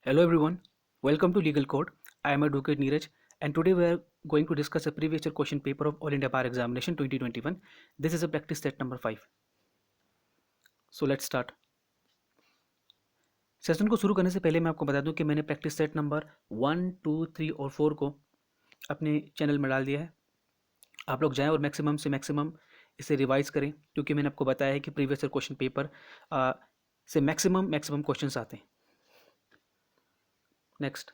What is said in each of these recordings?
Hello everyone, welcome to Legal Code. I am Advocate Neeraj and today we are going to discuss a previous year question paper of All India Bar Examination 2021. This is a practice set number 5. So let's start. Session को शुरू करने से पहले मैं आपको बता दूं कि मैंने प्रैक्टिस सेट नंबर 1, 2, 3 और 4 को अपने चैनल में डाल दिया है। आप लोग जाएं और मैक्सिमम से मैक्सिमम इसे रिवाइज करें क्योंकि मैंने आपको बताया है कि प्रीवियस ईयर क्वेश्चन पेपर से मैक्सिमम क्वेश्चंस आते हैं। Next,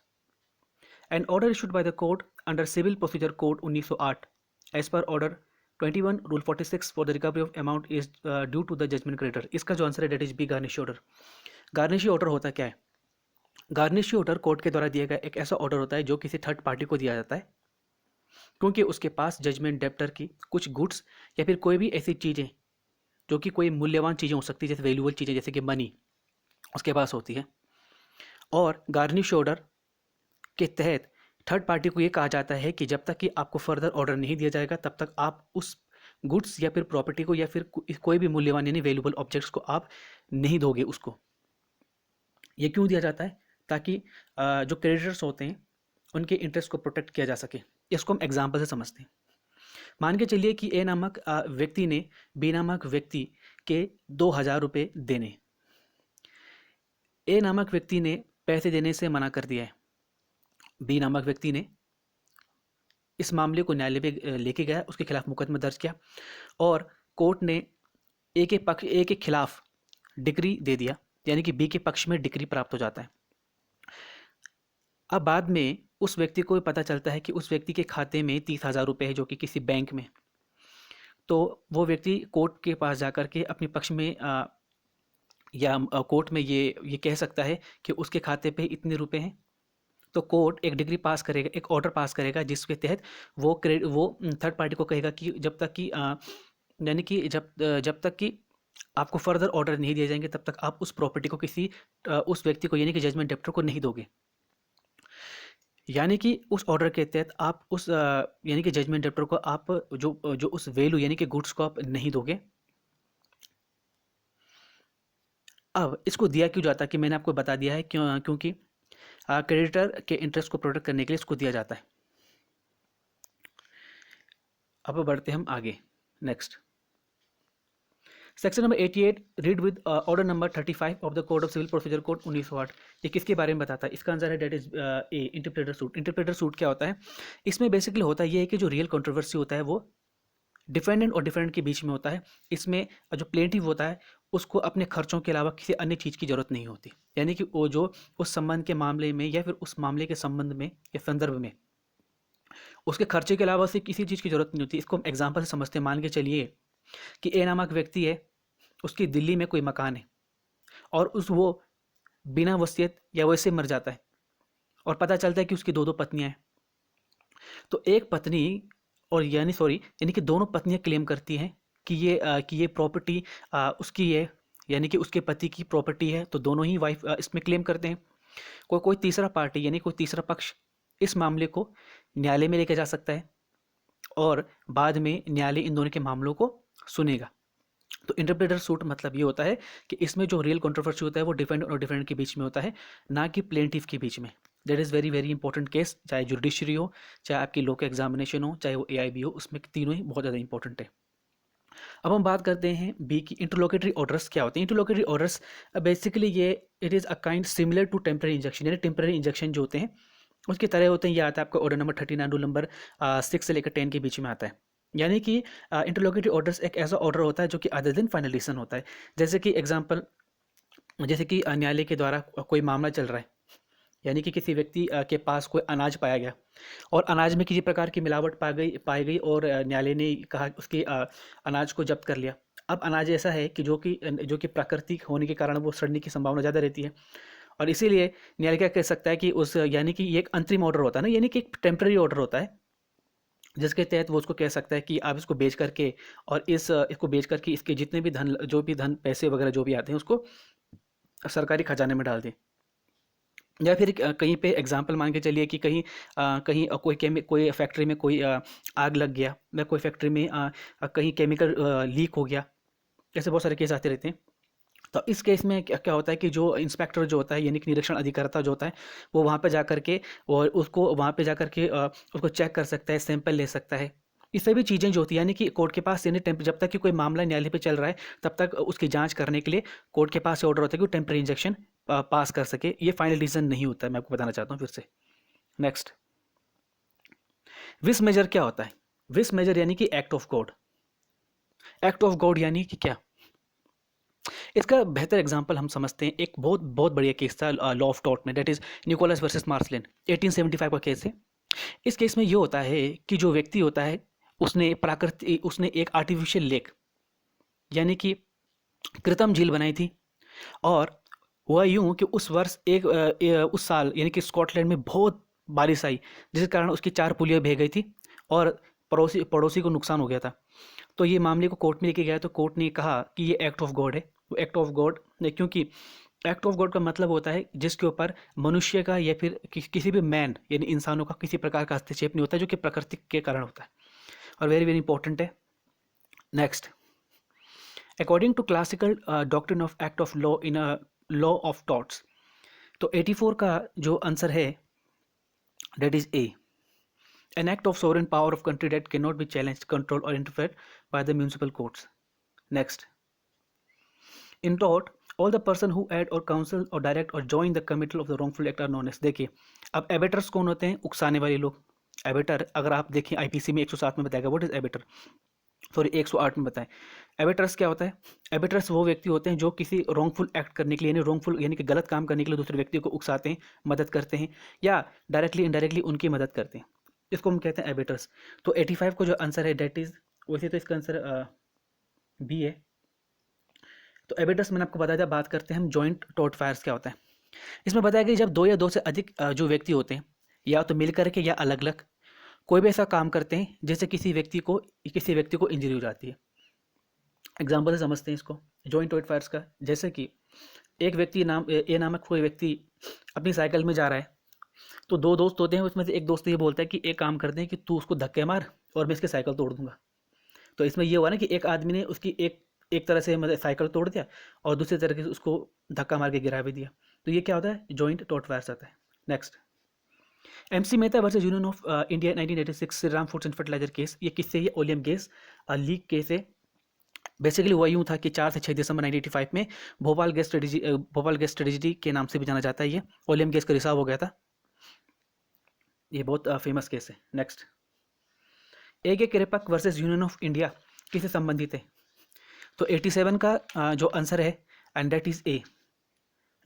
An order issued by the court under Civil Procedure Code 1908 as per order 21 rule 46 for the recovery of amount is due to the judgment creditor. इसका जो answer है that is B garnishee order. Garnishee order होता क्या है? Garnishee order court के द्वारा दिया गया एक ऐसा ऑर्डर होता है जो किसी थर्ड पार्टी को दिया जाता है क्योंकि उसके पास जजमेंट डेप्टर की कुछ गुड्स या फिर कोई भी ऐसी चीज़ें जो कि कोई मूल्यवान चीज़ें हो सकती है, जैसे वैल्यूबल चीज़ें जैसे कि मनी उसके पास होती है। और गार्निश ऑर्डर के तहत थर्ड पार्टी को ये कहा जाता है कि जब तक कि आपको फर्दर ऑर्डर नहीं दिया जाएगा तब तक आप उस गुड्स या फिर प्रॉपर्टी को या फिर कोई भी मूल्यवान यानी वैल्यूबल ऑब्जेक्ट्स को आप नहीं दोगे उसको। ये क्यों दिया जाता है? ताकि जो क्रेडिटर्स होते हैं उनके इंटरेस्ट को प्रोटेक्ट किया जा सके। इसको हम एग्जाम्पल से समझते हैं। मान के चलिए कि ए नामक व्यक्ति ने बी नामक व्यक्ति के 2,000 रुपये देने। ए नामक व्यक्ति ने पैसे देने से मना कर दिया है। बी नामक व्यक्ति ने इस मामले को न्यायालय पे लेके गया, उसके खिलाफ मुकदमा दर्ज किया और कोर्ट ने ए के खिलाफ डिक्री दे दिया, यानी कि बी के पक्ष में डिक्री प्राप्त हो जाता है। अब बाद में उस व्यक्ति को पता चलता है कि उस व्यक्ति के खाते में 30,000 रुपये है जो कि किसी बैंक में। तो वो व्यक्ति कोर्ट के पास जाकर के अपने पक्ष में या कोर्ट में ये कह सकता है कि उसके खाते पे इतने रुपए हैं। तो कोर्ट एक डिग्री पास करेगा, एक ऑर्डर पास करेगा जिसके तहत वो थर्ड पार्टी को कहेगा कि जब तक कि यानी कि जब तक कि आपको फर्दर ऑर्डर नहीं दिए जाएंगे तब तक आप उस प्रॉपर्टी को किसी उस व्यक्ति को यानी कि जजमेंट डेप्टर को नहीं दोगे। यानी कि उस ऑर्डर के तहत आप उस यानी कि जजमेंट डेप्टर को आप जो उस वैल्यू यानी कि गुड्स को आप नहीं दोगे। अब इसको दिया क्यों जाता है कि मैंने आपको बता दिया है क्योंकि क्रेडिटर के इंटरेस्ट को प्रोटेक्ट करने के लिए इसको दिया जाता है। अब बढ़ते हम आगे। Next, section number 88 read with order number 35 of the code of civil procedure code 1908। ये किसके बारे में बताता है? इसका आंसर है that is A, interpreter suit. Interpreter suit क्या होता है? इसमें बेसिकली होता है ये है कि जो रियल कंट्रोवर्सी होता है वो डिफेंडेंट और डिफेंडेंट के बीच में होता है। इसमें जो प्लेंटिव होता है उसको अपने खर्चों के अलावा किसी अन्य चीज़ की जरूरत नहीं होती, यानी कि वो जो उस संबंध के मामले में या फिर उस मामले के संबंध में या संदर्भ में उसके खर्चे के अलावा से किसी चीज़ की जरूरत नहीं होती। इसको हम एग्जाम्पल से समझते हैं। मान के चलिए कि ए नामक व्यक्ति है, उसकी दिल्ली में कोई मकान है और वो बिना वसीयत या वैसे मर जाता है और पता चलता है कि उसकी 2 पत्नियां हैं। तो एक पत्नी और यानी कि दोनों पत्नियां क्लेम करती हैं कि ये प्रॉपर्टी उसकी है, यानी कि उसके पति की प्रॉपर्टी है। तो दोनों ही वाइफ इसमें क्लेम करते हैं। कोई तीसरा पार्टी यानी कोई तीसरा पक्ष इस मामले को न्यायालय में लेके जा सकता है और बाद में न्यायालय इन दोनों के मामलों को सुनेगा। तो इंटरप्रेटर सूट मतलब ये होता है कि इसमें जो रियल कंट्रोवर्सी होता है वो डिफेंडेंट और डिफेंडेंट के बीच में होता है, ना कि प्लेंटिफ के बीच में। That is very very important case, चाहे जुडिशरी हो, चाहे आपकी लॉ का एग्जामिनेशन हो, चाहे वो AIB हो, उसमें तीनों ही बहुत ज़्यादा इंपॉर्टेंट है। अब हम बात करते हैं बी की। इंटरलोकेटरी ऑर्डर्स क्या होते हैं? इंटरलोकेटरी ऑर्डर्स बेसिकली ये it is a kind similar to temporary injection, यानी टेम्पररी इंजेक्शन जो होते हैं उसकी तरह होते हैं। ये आता है आपका ऑर्डर नंबर 39 रूल नंबर 6 से लेकर 10 के बीच में आता है। यानी कि इंटरलोकेटरी ऑर्डर्स एक ऐसा ऑर्डर होता है जो कि अदर देन फाइनल डिसीजन होता है। जैसे कि एग्जांपल, जैसे कि न्यायालय के द्वारा कोई मामला चल रहा है, यानी कि किसी व्यक्ति के पास कोई अनाज पाया गया और अनाज में किसी प्रकार की मिलावट पाई गई और न्यायालय ने कहा उसके अनाज को जब्त कर लिया। अब अनाज ऐसा है कि जो कि प्राकृतिक होने के कारण वो सड़ने की संभावना ज़्यादा रहती है और इसीलिए न्यायालय क्या कह सकता है कि यानी कि ये एक अंतरिम ऑर्डर होता है ना, यानी कि एक टेम्पररी ऑर्डर होता है जिसके तहत वो उसको कह सकता है कि आप इसको बेच करके और इसको बेच करके इसके जितने भी धन पैसे वगैरह जो भी आते हैं उसको सरकारी खजाने में डाल दें। या फिर कहीं पे एग्जांपल मान के चलिए कि कहीं कोई फैक्ट्री में कोई आग लग गया या कोई फैक्ट्री में कहीं केमिकल लीक हो गया। ऐसे बहुत सारे केस आते रहते हैं। तो इस केस में क्या क्या होता है कि जो इंस्पेक्टर जो होता है यानी कि निरीक्षण अधिकर्ता जो होता है वो वहाँ पे जा कर के और उसको वहाँ पे जा कर के उसको चेक कर सकता है, सैंपल ले सकता है। ये सभी चीज़ें जो होती है यानी कि कोर्ट के पास यानी जब तक कि कोई मामला न्यायालय पे चल रहा है तब तक उसकी जांच करने के लिए कोर्ट के पास ऑर्डर होता है कि वो टेम्परेरी इंजेक्शन पास कर सके। ये फाइनल डिसीजन नहीं होता है, मैं आपको बताना चाहता हूँ फिर से। नेक्स्ट, विस मेजर क्या होता है? विस मेजर यानी कि act of God. Act of God यानी कि क्या? इसका बेहतर एग्जांपल हम समझते हैं, एक बहुत बहुत बढ़िया केस था लॉ ऑफ टॉर्ट में, डेट इज निकोलस वर्सेस मार्सलिन, 1875 का केस है। इस केस में ये होता है कि जो व्यक्ति होता है उसने एक आर्टिफिशियल लेक यानी कि कृत्रिम झील बनाई थी। और हुआ यूं कि उस वर्ष उस साल यानी कि स्कॉटलैंड में बहुत बारिश आई जिसके कारण उसकी 4 पुलियाँ बह गई थी और पड़ोसी पड़ोसी को नुकसान हो गया था। तो ये मामले को कोर्ट में लेके गया तो कोर्ट ने कहा कि ये एक्ट ऑफ गॉड है। तो एक्ट ऑफ गॉड, क्योंकि एक्ट ऑफ गॉड का मतलब होता है जिसके ऊपर मनुष्य का या फिर किसी भी मैन यानी इंसानों का किसी प्रकार का हस्तक्षेप नहीं होता, जो कि प्रकृति के कारण होता है और वेरी वेरी इंपॉर्टेंट है। Next, according to classical doctrine of act of law in a law of torts, तो 84 का जो आंसर है that is A, an act of sovereign power of country that cannot be challenged, controlled or interfered by the municipal courts. Next, in tort, all the person who aid or counsel or direct or join the committal of the wrongful act are known as। देखिए, अब एबेटर्स कौन होते हैं? उकसाने वाले लोग। एबेटर अगर आप देखें आईपीसी में 107 में बताएगा व्हाट इज एबेटर, सॉरी 108 में बताएं। एबेटर्स क्या होता है? एबेटर्स वो व्यक्ति होते हैं जो किसी रॉन्गफुल एक्ट करने के लिए यानी रॉन्गफुल यानी कि गलत काम करने के लिए दूसरे व्यक्ति को उकसाते हैं, मदद करते हैं या डायरेक्टली इनडायरेक्टली उनकी मदद करते हैं, इसको हम कहते हैं एबेटर्स। तो 85 को जो आंसर है डेट इज, वैसे तो इसका आंसर बी है। तो एबेटर्स मैंने आपको बताया था। बात करते हैं हम जॉइंट टॉर्ट फायर्स क्या होता है। इसमें बताया कि जब 2 या 2 से अधिक जो व्यक्ति होते हैं या तो मिल करके या अलग अलग कोई भी ऐसा काम करते हैं जिससे किसी व्यक्ति को इंजरी हो जाती है। एग्जाम्पल से समझते हैं इसको जॉइंट टॉर्ट फायर्स का। जैसे कि एक व्यक्ति ए नामक कोई व्यक्ति अपनी साइकिल में जा रहा है, तो 2 दोस्त होते हैं, उसमें से एक दोस्त ये बोलता है कि एक काम करते हैं कि तू उसको धक्के मार और मैं इसकी साइकिल तोड़ दूंगा। तो इसमें ये हुआ ना कि एक आदमी ने उसकी एक तरह से मतलब साइकिल तोड़ दिया और दूसरी तरह से उसको धक्का मार के गिरा भी दिया। तो ये क्या होता है? जॉइंट टॉर्ट फायर्स आता है। Next, MC Mehta versus Union of India 1986 Shri Ram foods and fertilizer case. ये किससे? ये ओलियम गैस लीक केस है। बेसिकली हुआ यूँ था कि 4 से 6 दिसंबर 1985 में भोपाल गैस ट्रेजिडी के नाम से भी जाना जाता है। ये ओलियम गैस का रिसाव हो गया था। ये बहुत फेमस केस है। नेक्स्ट, ए के कृपक वर्सेस यूनियन ऑफ इंडिया किससे संबंधित है? तो 87 का जो आंसर है and that is A,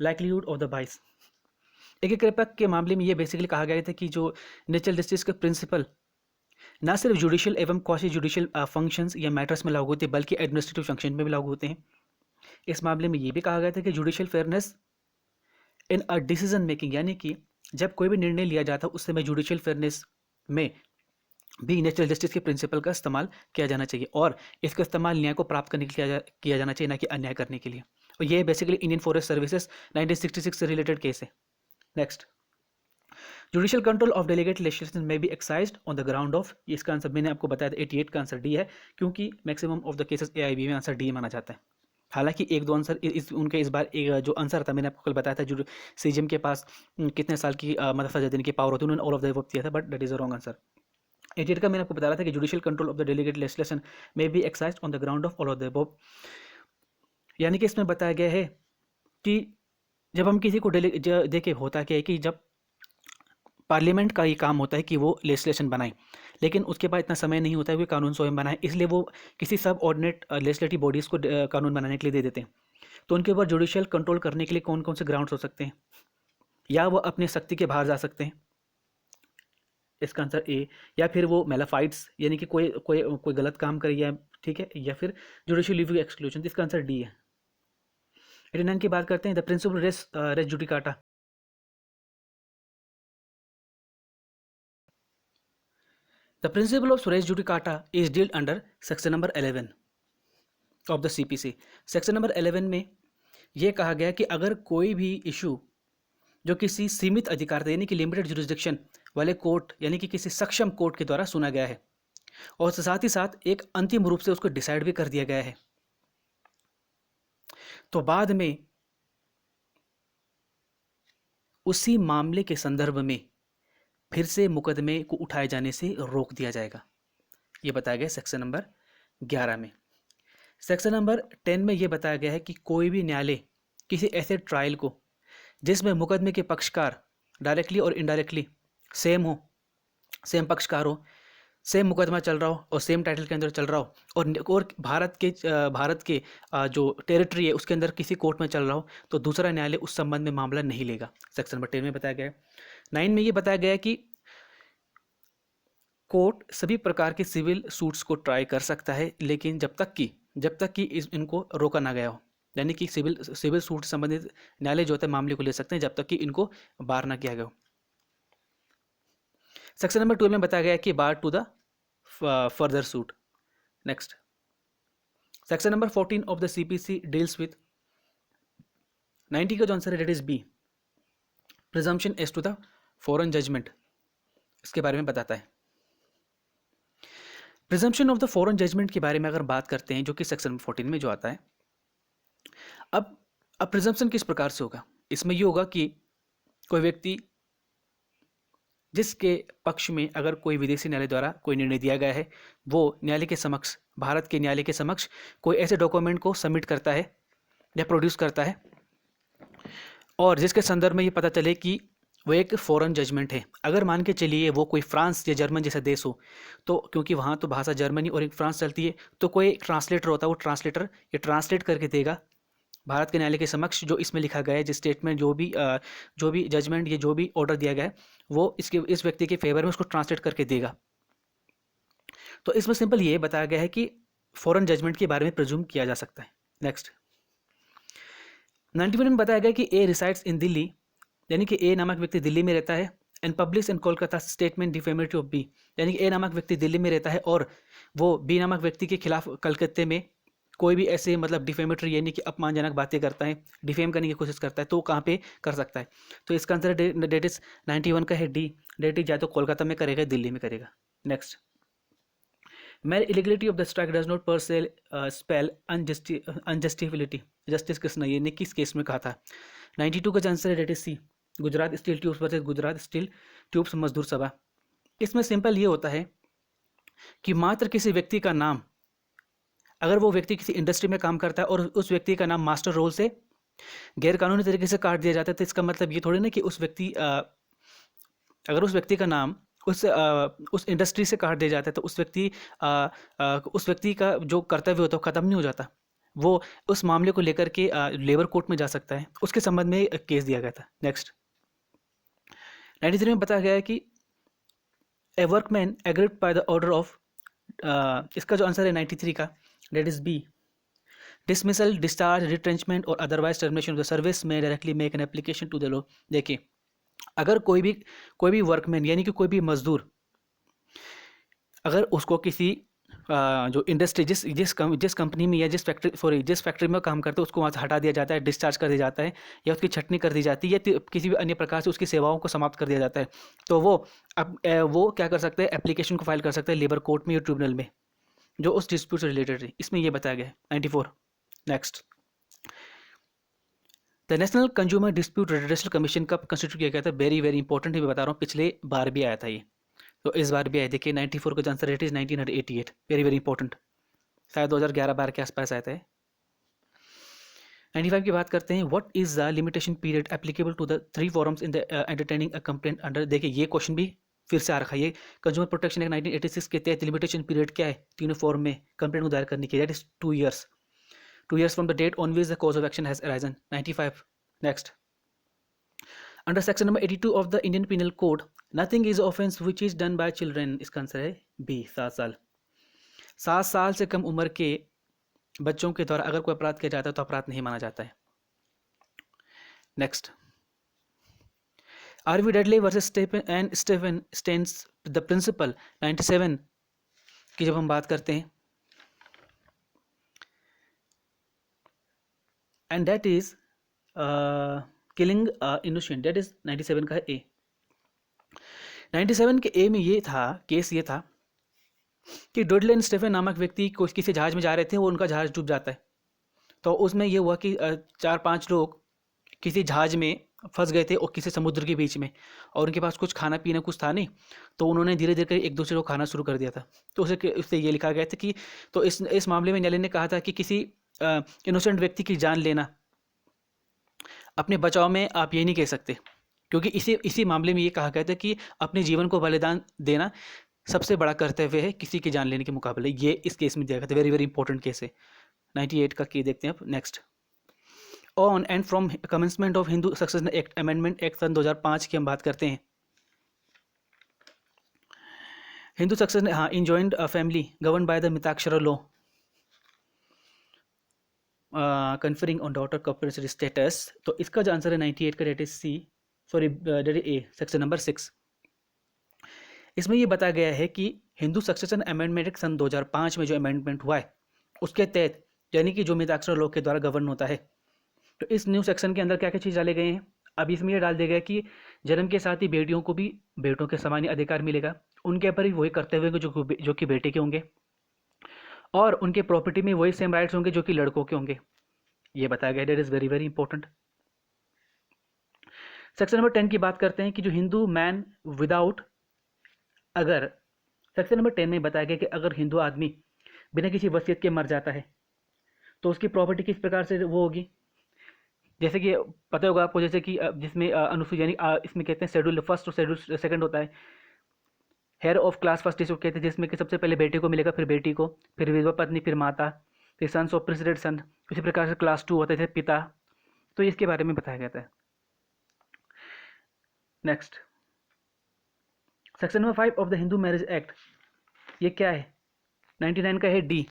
likelihood of the बाइस। ए के कृपक के मामले में ये बेसिकली कहा गया था कि जो नेचुरल जस्टिस के प्रिंसिपल ना सिर्फ जुडिशियल एवं क्वासी जुडिशियल फंक्शंस या मैटर्स में लागू होते हैं बल्कि एडमिनिस्ट्रेटिव फंक्शन में भी लागू होते हैं। इस मामले में ये भी कहा गया था कि judicial fairness in a decision making, यानी कि जब कोई भी निर्णय लिया जाता है उस समय जुडिशियल फेयरनेस में भी नेचुरल जस्टिस के प्रिंसिपल का इस्तेमाल किया जाना चाहिए और इसका इस्तेमाल न्याय को प्राप्त करने के लिए किया जाना चाहिए, ना कि अन्याय करने के लिए। और ये बेसिकली इंडियन फॉरेस्ट सर्विसेज 1966 से रिलेटेड केस है। Next, judicial control of delegate legislation में be excised on the ground of, इसका आंसर मैंने आपको बताया था 88 का आंसर डी है, क्योंकि maximum of the cases AIB में आंसर डी माना जाता है। हालांकि 1-2 आंसर उनके इस बार जो आंसर था मैंने आपको कल बताया था जो सीजीएम के पास कितने साल की मतलब सजा देने की पावर होती है, उन्होंने ऑल ऑफ द अबव दिया था, but that is a wrong answer. 88 का मैंने आपको बताया था कि judicial control of the delegate legislation में be excised on the ground of all of the above, यानी कि इसमें बताया गया है कि जब हम किसी को देखिए होता क्या है कि जब पार्लियामेंट का ये काम होता है कि वो लेजिस्लेशन बनाए, लेकिन उसके बाद इतना समय नहीं होता है कि कानून स्वयं बनाए, इसलिए वो किसी सब ऑर्डिनेट लेजिस्लेटिव बॉडीज़ को कानून बनाने के लिए दे देते हैं। तो उनके ऊपर जुडिशियल कंट्रोल करने के लिए कौन कौन से ग्राउंड्स हो सकते हैं? या वो अपने शक्ति के बाहर जा सकते हैं, इसका आंसर ए, या फिर वो मेलाफाइट्स यानी कि कोई कोई कोई गलत काम करे या ठीक है, या फिर जुडिशियल रिव्यू एक्सक्लूजन, इसका आंसर डी है। 89 की बात करते हैं, the principle res judicata. The principle of res judicata is dealt under section number 11 of the CPC। Section number 11 में यह कहा गया कि अगर कोई भी इशू जो किसी सीमित अधिकार यानी कि लिमिटेड जुरिस्डिक्शन वाले कोर्ट यानी कि किसी सक्षम कोर्ट के द्वारा सुना गया है और साथ ही साथ एक अंतिम रूप से उसको डिसाइड भी कर दिया गया है, तो बाद में उसी मामले के संदर्भ में फिर से मुकदमे को उठाए जाने से रोक दिया जाएगा। ये बताया गया सेक्शन नंबर 11 में। सेक्शन नंबर 10 में ये बताया गया है कि कोई भी न्यायालय किसी ऐसे ट्रायल को जिसमें मुकदमे के पक्षकार डायरेक्टली और इनडायरेक्टली सेम हो, सेम पक्षकार हो, सेम मुकदमा चल रहा हो और सेम टाइटल के अंदर चल रहा हो, और भारत के जो टेरिटरी है उसके अंदर किसी कोर्ट में चल रहा हो, तो दूसरा न्यायालय उस संबंध में मामला नहीं लेगा। सेक्शन नंबर 10 में बताया गया है। 9 में ये बताया गया है कि कोर्ट सभी प्रकार के सिविल सूट्स को ट्राई कर सकता है, लेकिन जब तक कि इनको रोका ना गया हो, यानी कि सिविल सूट संबंधित न्यायालय जो होता है मामले को ले सकते हैं जब तक कि इनको बार ना किया गया हो। सेक्शन नंबर 12 में बताया गया है कि bar to the further suit. Next, section number 14 of the CPC deals with 90 का जो आंसर है that is B, presumption as to the foreign judgment, इसके बारे में बताता है। Presumption of the foreign judgment के बारे में अगर बात करते हैं, जो कि सेक्शन 14 में जो आता है, अब प्रिजम्पशन किस प्रकार से होगा? इसमें ये होगा कि कोई व्यक्ति जिसके पक्ष में अगर कोई विदेशी न्यायालय द्वारा कोई निर्णय दिया गया है, वो न्यायालय के समक्ष, भारत के न्यायालय के समक्ष कोई ऐसे डॉक्यूमेंट को सबमिट करता है या प्रोड्यूस करता है, और जिसके संदर्भ में ये पता चले कि वो एक फॉरेन जजमेंट है। अगर मान के चलिए वो कोई फ्रांस या जर्मन जैसा देश हो, तो क्योंकि वहाँ तो भाषा जर्मनी और एक फ्रांस चलती है, तो कोई ट्रांसलेटर होता है, वो ट्रांसलेटर ये ट्रांसलेट करके देगा भारत के न्यायालय के समक्ष जो इसमें लिखा गया है, जिस स्टेटमेंट जो भी जजमेंट, ये जो भी ऑर्डर दिया गया है, वो इस व्यक्ति के फेवर में उसको ट्रांसलेट करके देगा। तो इसमें सिंपल ये बताया गया है कि फॉरेन जजमेंट के बारे में प्रिज्यूम किया जा सकता है। नेक्स्ट, 91 में बताया गया कि ए रिसाइड्स इन दिल्ली, यानी कि ए नामक व्यक्ति दिल्ली में रहता है, and publish in Kolkata statement defamatory of B, यानी कि ए नामक व्यक्ति दिल्ली में रहता है और वो बी नामक व्यक्ति के खिलाफ कलकत्ते में कोई भी ऐसे मतलब डिफेमेटरी यानी कि अपमानजनक बातें करता है, डिफेम करने की कोशिश करता है, तो कहाँ पे कर सकता है? तो इसका आंसर डेट इज 91 का है डी, डेट इज या तो कोलकाता में करेगा, दिल्ली में करेगा। नेक्स्ट, मेरे illegality of the strike does not पर से स्पेल अनजस्टिफिलिटी, जस्टिस कृष्णा, ये ने किस केस में कहा था? 92 का आंसर है that is C, Gujarat steel tubes versus Gujarat steel tubes Mazdoor Sabha. इसमें सिंपल ये होता है कि मात्र किसी व्यक्ति का नाम, अगर वो व्यक्ति किसी इंडस्ट्री में काम करता है और उस व्यक्ति का नाम मास्टर रोल से गैरकानूनी तरीके से काट दिया जाता है, तो इसका मतलब ये थोड़ी ना कि उस व्यक्ति अगर उस व्यक्ति का नाम उस इंडस्ट्री से काट दिया जाता है तो उस व्यक्ति का जो कर्तव्य होता है खत्म नहीं हो जाता। वो उस मामले को लेकर के लेबर कोर्ट में जा सकता है, उसके संबंध में केस दिया गया था। नेक्स्ट, 93 में बताया गया है कि a workman aggrieved by the order of, इसका जो आंसर है 93 का that is B, dismissal, discharge, retrenchment और otherwise termination of the service में directly make an application to the law. देखिए, अगर कोई भी वर्कमैन यानी कि कोई भी मजदूर, अगर उसको किसी जो इंडस्ट्री जिस कंपनी में या जिस फैक्ट्री में काम करते हैं उसको वहाँ से हटा दिया जाता है, डिस्चार्ज कर दिया जाता है, या उसकी छटनी कर दी जाती है, या किसी भी अन्य प्रकार से उसकी सेवाओं को समाप्त कर दिया जाता है, तो वो क्या कर सकते हैं? एप्लीकेशन को फाइल कर सकते हैं लेबर कोर्ट में या ट्रिब्यूनल में, जो उस डिस्प्यूट से रिलेटेड है। इसमें ये बताया गया है 94। Next, the national consumer dispute redressal commission कब कंस्टिट्यूट किया गया था? वेरी वेरी इंपॉर्टेंट है, मैं बता रहा हूँ, पिछले बार भी आया था ये, तो इस बार भी आया। देखिए 94 का answer rate is 1988, very very important, शायद 2011-12 के आसपास आया था। 95 की बात करते हैं, what is the limitation period applicable to the 3 forums in the entertaining a complaint under. देखिए ये क्वेश्चन भी फिर से आ रखा है, ये कंज्यूमर प्रोटेक्शन एक्ट 1986 के तहत लिमिटेशन पीरियड क्या है तीनों फॉर्म में कंप्लेंट को दायर करने की? That is 2 years, 2 years from the date on which the cause of action has arisen. 95। Next, under section number 82 of the Indian penal code, nothing is offence which is done by children, इसका answer है B, 7 साल। 7 साल से कम उम्र के बच्चों के द्वारा अगर कोई अपराध किया जाता है तो अपराध नहीं माना जाता है। Next, R v Dudley versus Stephen Stephens the principle 97 की जब हम बात करते हैं, and that is killing innocent, that is 97 का है ए। 97 के ए में ये था, केस ये था कि डेडले एंड स्टीफन नामक व्यक्ति को किसी जहाज में जा रहे थे, वो उनका जहाज डूब जाता है, तो उसमें ये हुआ कि 4-5 लोग किसी जहाज में फंस गए थे और किसी समुद्र के बीच में, और उनके पास कुछ खाना पीना कुछ था नहीं, तो उन्होंने धीरे धीरे एक दूसरे को खाना शुरू कर दिया था। तो उससे ये लिखा गया था कि तो इस मामले में न्यायालय ने कहा था कि किसी इनोसेंट व्यक्ति की जान लेना अपने बचाव में आप ये नहीं कह सकते, क्योंकि इसी मामले में ये कहा गया था कि अपने जीवन को बलिदान देना सबसे बड़ा कर्तव्य है किसी की जान लेने के मुकाबले। ये इस केस में दिया गया था, वेरी वेरी इंपॉर्टेंट केस है। 98 का की देखते हैं अब next. On and from commencement of Hindu succession act amendment act सन 2005 की हम बात करते हैं। हिंदू सक्सेशन, हाँ, enjoined family govern by the Mitakshara law conferring on daughter corporate status. तो इसका जो आंसर है 98 का, that is C, sorry that is A, section number 6। इसमें ये बताया गया है कि हिंदू सक्सेशन अमेंडमेंट एक्ट सन 2005 में जो अमेंडमेंट हुआ है उसके तहत, यानी कि जो मिताक्षर लॉ के द्वारा गवर्न होता है, तो इस न्यू सेक्शन के अंदर क्या क्या चीज़ डाले गए हैं। अब इसमें यह डाल दिया गया कि जन्म के साथ ही बेटियों को भी बेटों के समान अधिकार मिलेगा, उनके ऊपर भी वही कर्तव्य होंगे जो कि बेटे के होंगे, और उनके प्रॉपर्टी में वही सेम राइट्स होंगे जो कि लड़कों के होंगे। ये बताया गया, that is very very important. Section number 10 की बात करते हैं कि जो हिंदू मैन विदाउट, अगर सेक्शन नंबर 10 में बताया गया कि अगर हिंदू आदमी बिना किसी वसीयत के मर जाता है तो उसकी प्रॉपर्टी किस प्रकार से वो होगी। जैसे कि पता होगा आपको, जैसे कि जिसमें अनुसूची यानी इसमें कहते हैं शेड्यूल फर्स्ट और शेड्यूल सेकंड होता है। हेयर ऑफ क्लास फर्स्ट इसको कहते हैं, जिसमें कि सबसे पहले बेटे को मिलेगा, फिर बेटी को, फिर विधवा पत्नी, फिर माता, फिर सन्स ऑफ प्रेसिडेंट सन। इसी प्रकार से क्लास 2 होता है, जैसे पिता। तो इसके बारे में बताया गया है। Next, section number 5 of the Hindu marriage act, ये क्या है? 99 का है D,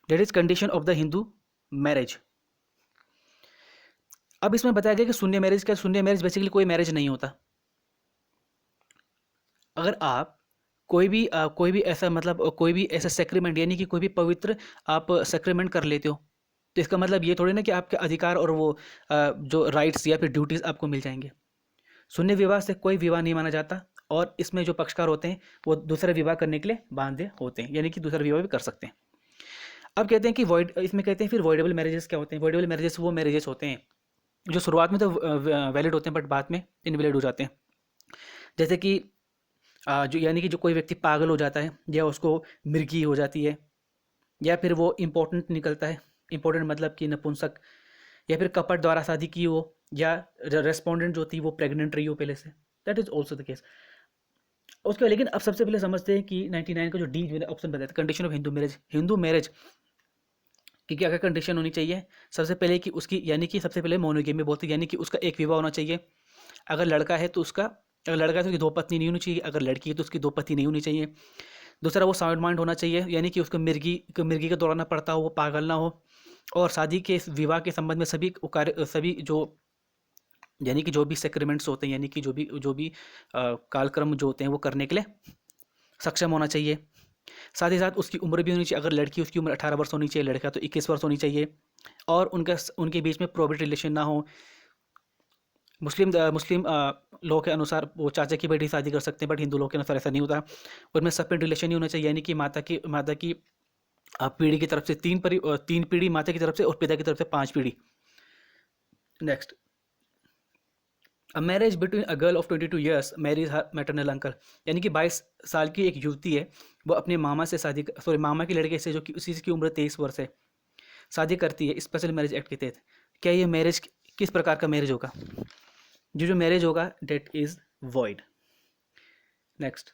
that is condition of the Hindu marriage. अब इसमें बताया गया कि शून्य मैरिज क्या? शून्य मैरिज बेसिकली कोई मैरिज नहीं होता। अगर आप कोई भी ऐसा मतलब कोई भी ऐसा सेक्रीमेंट, यानी कि कोई भी पवित्र आप सेक्रीमेंट कर लेते हो, तो इसका मतलब ये थोड़ी ना कि आपके अधिकार और वो जो राइट्स या फिर ड्यूटीज़ आपको मिल जाएंगे। शून्य विवाह से कोई विवाह नहीं माना जाता, और इसमें जो पक्षकार होते हैं वो दूसरा विवाह करने के लिए बांधे होते हैं, यानी कि दूसरा विवाह भी कर सकते हैं। अब कहते हैं कि वॉइड, इसमें कहते हैं फिर वॉइडेबल मैरिजेस क्या होते हैं? वॉइडेबल मैरिजेस वो मैरिजेस होते हैं जो शुरुआत में तो वैलिड होते हैं बट बाद में इनवैलिड हो जाते हैं। जैसे कि जो यानी कि जो कोई व्यक्ति पागल हो जाता है, या उसको मिर्गी हो जाती है, या फिर वो इम्पोर्टेंट निकलता है, इम्पोर्टेंट मतलब कि नपुंसक, या फिर कपट द्वारा शादी की हो, या रेस्पोंडेंट जो थी वो प्रेग्नेंट रही हो पहले से, that is also the case. उसके लेकिन अब सबसे पहले समझते हैं कि 99 का जो डी जो ऑप्शन बताया था, condition of Hindu marriage. Hindu marriage कि क्या क्या कंडीशन होनी चाहिए? सबसे पहले कि उसकी, यानी कि सबसे पहले मोनोगेमी बोलते हैं, यानी कि उसका एक विवाह होना चाहिए। अगर लड़का है तो उसका, अगर लड़का है तो उसकी दो पत्नी नहीं होनी चाहिए, अगर लड़की है तो उसकी दो पत्नी नहीं होनी चाहिए। दूसरा, वो साउंड माइंड होना चाहिए, यानी कि उसको मिर्गी का दौरा ना पड़ता हो, वो पागल ना हो, और शादी के विवाह के संबंध में सभी जो, यानी कि जो भी सेक्रीमेंट्स होते हैं, यानी कि जो भी कालक्रम जो होते हैं वो करने के लिए सक्षम होना चाहिए। साथ ही साथ उसकी उम्र भी होनी चाहिए, अगर लड़की उसकी उम्र 18 वर्ष होनी चाहिए, लड़का तो 21 वर्ष होनी चाहिए, और उनके बीच में प्रोबेट रिलेशन ना हो। मुस्लिम लॉ के अनुसार वो चाचा की बेटी शादी कर सकते हैं, बट हिंदू लॉ के अनुसार ऐसा नहीं होता। उनमें सेपरेट रिलेशन ही होना चाहिए, यानी कि माता की पीढ़ी की तरफ से 3 पीढ़ी माता की तरफ से, और पिता की तरफ से 5 पीढ़ी। Next, a marriage between a girl of 22 years marriage her maternal uncle, यानी कि 22 साल की एक युवती है, वो अपने मामा की लड़के से, जो कि उसी की उम्र 23 वर्ष है, शादी करती है स्पेशल मैरिज एक्ट के तहत। क्या ये मैरिज किस प्रकार का मैरिज होगा? जो मैरिज होगा डेट इज वॉइड। नेक्स्ट,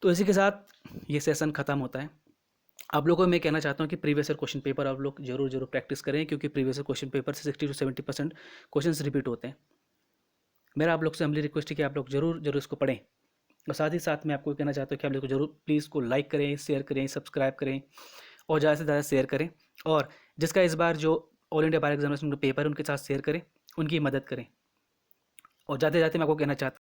तो इसी के साथ ये सेशन ख़त्म होता है। आप लोगों को मैं कहना चाहता हूँ कि प्रीवियस ईयर क्वेश्चन पेपर आप लोग जरूर प्रैक्टिस करें, क्योंकि प्रीवियस ईयर क्वेश्चन पेपर से 60 से 70% क्वेश्चन रिपीट होते हैं। मेरा आप लोग से हम्बली रिक्वेस्ट है कि आप लोग जरूर इसको पढ़ें, और साथ ही साथ मैं आपको कहना चाहता हूँ कि आप लोग जरूर प्लीज़ को लाइक करें, शेयर करें, सब्सक्राइब करें, और ज़्यादा से ज़्यादा शेयर करें। और जिसका इस बार जो ऑल इंडिया बार एग्जामिनेशन का पेपर है उनके साथ शेयर करें, उनकी मदद करें। और जाते जाते मैं आपको कहना चाहता